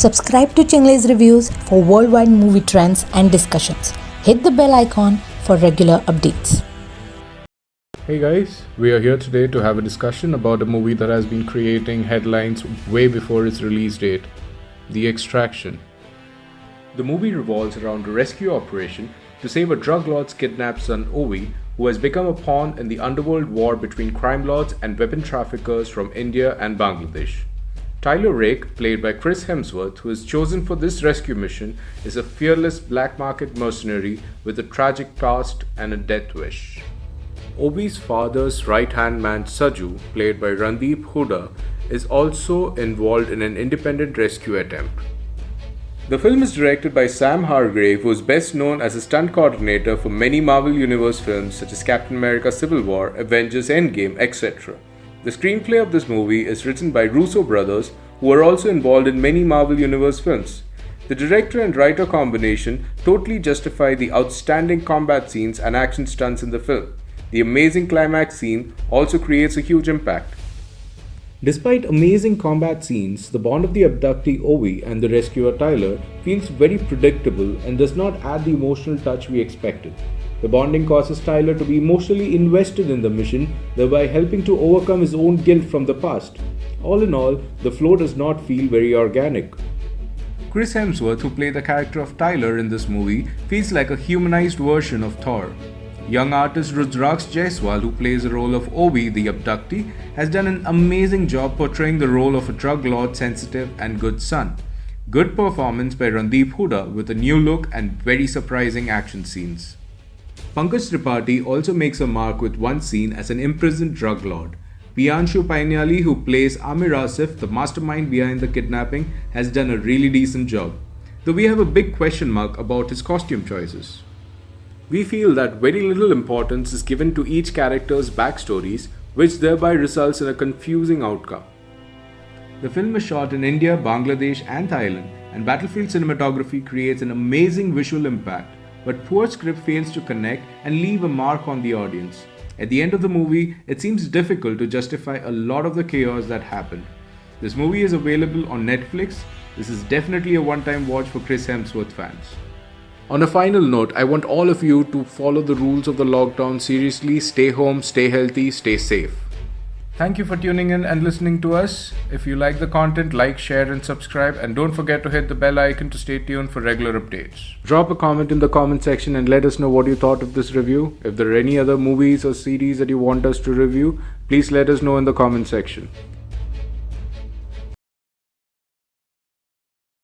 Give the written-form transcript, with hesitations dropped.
Subscribe to Chinglei's Reviews for worldwide movie trends and discussions. Hit the bell icon for regular updates. Hey guys, we are here today to have a discussion about a movie that has been creating headlines way before its release date, The Extraction. The movie revolves around a rescue operation to save a drug lord's kidnapped son Ovi, who has become a pawn in the underworld war between crime lords and weapon traffickers from India and Bangladesh. Tyler Rake, played by Chris Hemsworth, who is chosen for this rescue mission, is a fearless black market mercenary with a tragic past and a death wish. Ovi's father's right-hand man Saju, played by Randeep Hooda, is also involved in an independent rescue attempt. The film is directed by Sam Hargrave, who is best known as a stunt coordinator for many Marvel Universe films such as Captain America Civil War, Avengers Endgame, etc. The screenplay of this movie is written by Russo brothers, who are also involved in many Marvel Universe films. The director and writer combination totally justify the outstanding combat scenes and action stunts in the film. The amazing climax scene also creates a huge impact. Despite amazing combat scenes, the bond of the abductee Ovi and the rescuer Tyler feels very predictable and does not add the emotional touch we expected. The bonding causes Tyler to be emotionally invested in the mission, thereby helping to overcome his own guilt from the past. All in all, the flow does not feel very organic. Chris Hemsworth, who played the character of Tyler in this movie, feels like a humanized version of Thor. Young artist Rudraksh Jaiswal, who plays the role of Ovi, the abductee, has done an amazing job portraying the role of a drug lord, sensitive and good son. Good performance by Randeep Hooda with a new look and very surprising action scenes. Pankaj Tripathi also makes a mark with one scene as an imprisoned drug lord. Piyanshu Painali, who plays Amir Asif, the mastermind behind the kidnapping, has done a really decent job, though we have a big question mark about his costume choices. We feel that very little importance is given to each character's backstories, which thereby results in a confusing outcome. The film is shot in India, Bangladesh and Thailand, and battlefield cinematography creates an amazing visual impact, but poor script fails to connect and leave a mark on the audience. At the end of the movie, it seems difficult to justify a lot of the chaos that happened. This movie is available on Netflix. This is definitely a one-time watch for Chris Hemsworth fans. On a final note, I want all of you to follow the rules of the lockdown seriously, stay home, stay healthy, stay safe. Thank you for tuning in and listening to us. If you like the content, like, share and subscribe, and don't forget to hit the bell icon to stay tuned for regular updates. Drop a comment in the comment section and let us know what you thought of this review. If there are any other movies or series that you want us to review, please let us know in the comment section.